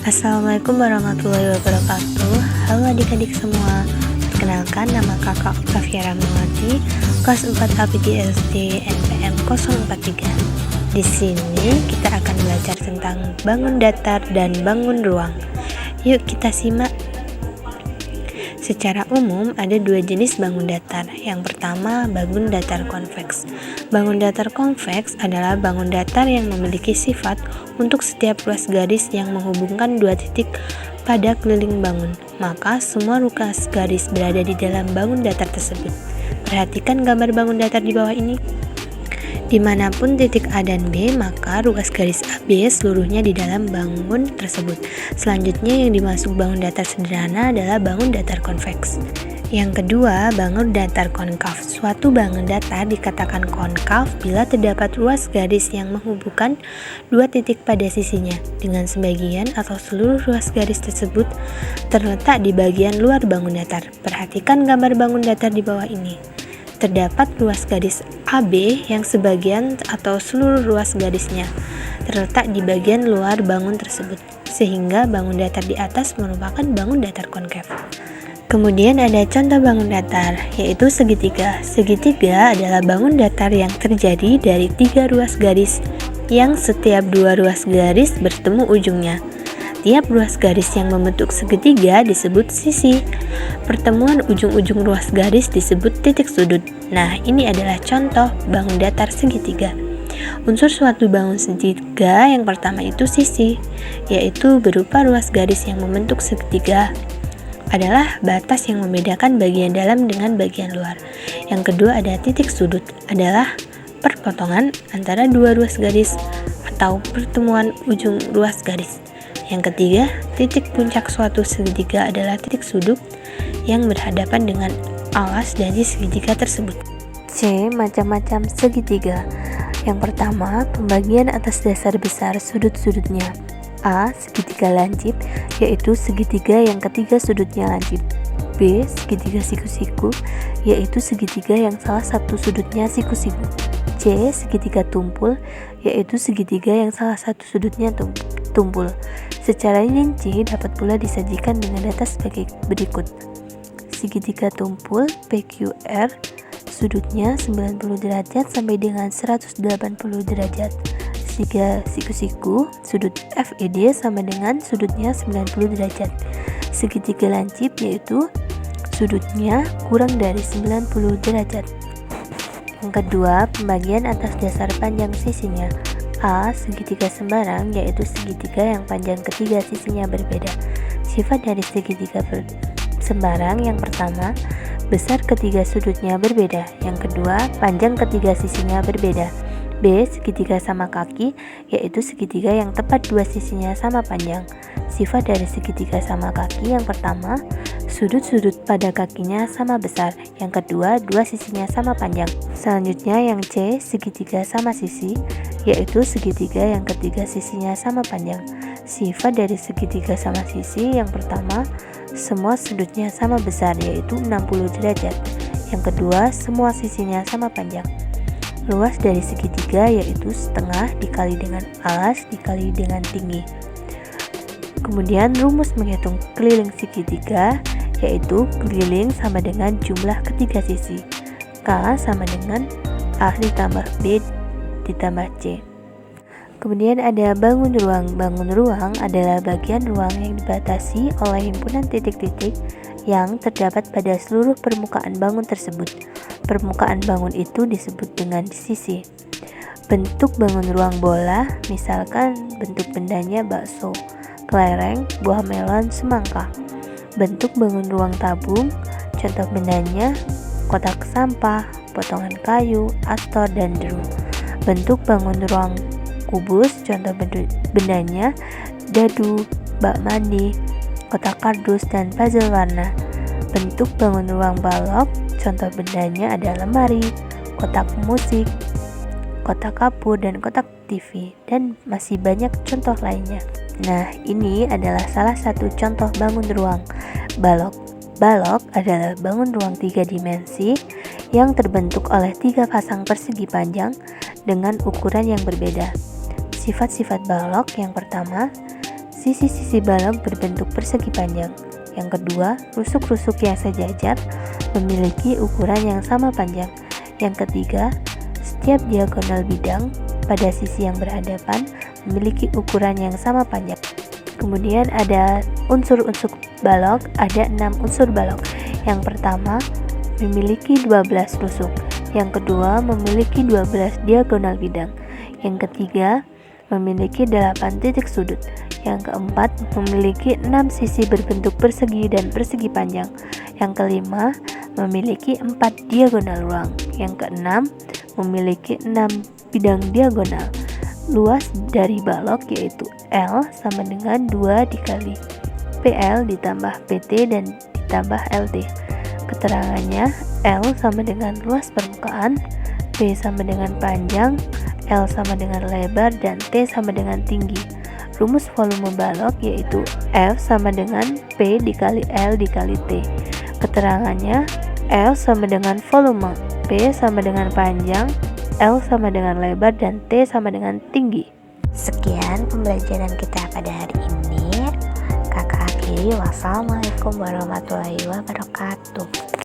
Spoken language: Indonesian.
Assalamualaikum warahmatullahi wabarakatuh. Halo adik-adik semua. Perkenalkan, nama kakak Octavia Ramawati, kelas 4 APD SD NPM 043. Di sini kita akan belajar tentang bangun datar dan bangun ruang. Yuk kita simak. Secara umum ada dua jenis bangun datar. Yang pertama, bangun datar konveks. Bangun datar konveks adalah bangun datar yang memiliki sifat untuk setiap ruas garis yang menghubungkan dua titik pada keliling bangun. Maka semua ruas garis berada di dalam bangun datar tersebut. Perhatikan gambar bangun datar di bawah ini. Dimanapun titik A dan B, maka ruas garis AB seluruhnya di dalam bangun tersebut. Selanjutnya yang dimaksud bangun datar sederhana adalah bangun datar konveks. Yang kedua, bangun datar konkav. Suatu bangun datar dikatakan konkav bila terdapat ruas garis yang menghubungkan dua titik pada sisinya, dengan sebagian atau seluruh ruas garis tersebut terletak di bagian luar bangun datar. Perhatikan gambar bangun datar di bawah ini. Terdapat ruas garis AB yang sebagian atau seluruh ruas garisnya terletak di bagian luar bangun tersebut, sehingga bangun datar di atas merupakan bangun datar konkav. Kemudian ada contoh bangun datar, yaitu segitiga. Segitiga adalah bangun datar yang terjadi dari tiga ruas garis yang setiap dua ruas garis bertemu ujungnya. Tiap ruas garis yang membentuk segitiga disebut sisi. Pertemuan ujung-ujung ruas garis disebut titik sudut. Nah, ini adalah contoh bangun datar segitiga. Unsur suatu bangun segitiga yang pertama itu sisi, yaitu berupa ruas garis yang membentuk segitiga adalah batas yang membedakan bagian dalam dengan bagian luar. Yang kedua ada titik sudut, adalah perpotongan antara dua ruas garis atau pertemuan ujung ruas garis. Yang ketiga, titik puncak suatu segitiga adalah titik sudut yang berhadapan dengan alas dari segitiga tersebut. C. Macam-macam segitiga. Yang pertama, pembagian atas dasar besar sudut-sudutnya. A. Segitiga lancip, yaitu segitiga yang ketiga sudutnya lancip. B. Segitiga siku-siku, yaitu segitiga yang salah satu sudutnya siku-siku. C. Segitiga tumpul, yaitu segitiga yang salah satu sudutnya tumpul. Secara rinci dapat pula disajikan dengan data sebagai berikut. Segitiga tumpul PQR sudutnya 90 derajat sampai dengan 180 derajat. Segitiga siku-siku sudut FED sama dengan sudutnya 90 derajat. Segitiga lancip yaitu sudutnya kurang dari 90 derajat. Yang kedua, pembagian atas dasar panjang sisinya. A. Segitiga sembarang, yaitu segitiga yang panjang ketiga sisinya berbeda. Sifat dari segitiga sembarang yang pertama, besar ketiga sudutnya berbeda. Yang kedua, panjang ketiga sisinya berbeda. B. Segitiga sama kaki, yaitu segitiga yang tepat dua sisinya sama panjang. Sifat dari segitiga sama kaki yang pertama, sudut-sudut pada kakinya sama besar. Yang kedua, dua sisinya sama panjang. Selanjutnya yang C. Segitiga sama sisi, yaitu segitiga yang ketiga sisinya sama panjang. Sifat dari segitiga sama sisi yang pertama, semua sudutnya sama besar, yaitu 60 derajat. Yang kedua, semua sisinya sama panjang. Luas dari segitiga yaitu setengah dikali dengan alas dikali dengan tinggi. Kemudian rumus menghitung keliling segitiga yaitu keliling sama dengan jumlah ketiga sisi. K sama dengan A ditambah B ditambah C. Kemudian ada bangun ruang. Bangun ruang adalah bagian ruang yang dibatasi oleh himpunan titik-titik yang terdapat pada seluruh permukaan bangun tersebut. Permukaan bangun itu disebut dengan sisi. Bentuk bangun ruang bola, misalkan bentuk bendanya bakso, kelereng, buah melon, semangka. Bentuk bangun ruang tabung, contoh bendanya kotak sampah, potongan kayu, astor, dan drum. Bentuk bangun ruang kubus, contoh bendanya dadu, bak mandi, kotak kardus, dan puzzle warna. Bentuk bangun ruang balok, contoh bendanya ada lemari, kotak musik, kotak kapur, dan kotak TV, dan masih banyak contoh lainnya. Nah, ini adalah salah satu contoh bangun ruang balok. Balok adalah bangun ruang 3 dimensi yang terbentuk oleh 3 pasang persegi panjang dengan ukuran yang berbeda. Sifat-sifat balok yang pertama, sisi-sisi balok berbentuk persegi panjang. Yang kedua, rusuk-rusuk yang sejajar memiliki ukuran yang sama panjang. Yang ketiga, setiap diagonal bidang pada sisi yang berhadapan memiliki ukuran yang sama panjang. Kemudian ada unsur-unsur balok, ada 6 unsur balok. Yang pertama, memiliki 12 rusuk. Yang kedua, memiliki 12 diagonal bidang. Yang ketiga, memiliki 8 titik sudut. Yang keempat, memiliki 6 sisi berbentuk persegi dan persegi panjang. Yang kelima, memiliki 4 diagonal ruang. Yang keenam, memiliki 6 bidang diagonal. Luas dari balok yaitu L sama dengan 2 dikali PL ditambah PT dan ditambah LT. Keterangannya, L sama dengan luas permukaan, P sama dengan panjang, L sama dengan lebar, dan T sama dengan tinggi. Rumus volume balok yaitu F sama dengan P dikali L dikali T. Keterangannya, L sama dengan volume, P sama dengan panjang, L sama dengan lebar, dan T sama dengan tinggi. Sekian pembelajaran kita pada hari ini. Kakak akhiri, wassalamualaikum warahmatullahi wabarakatuh.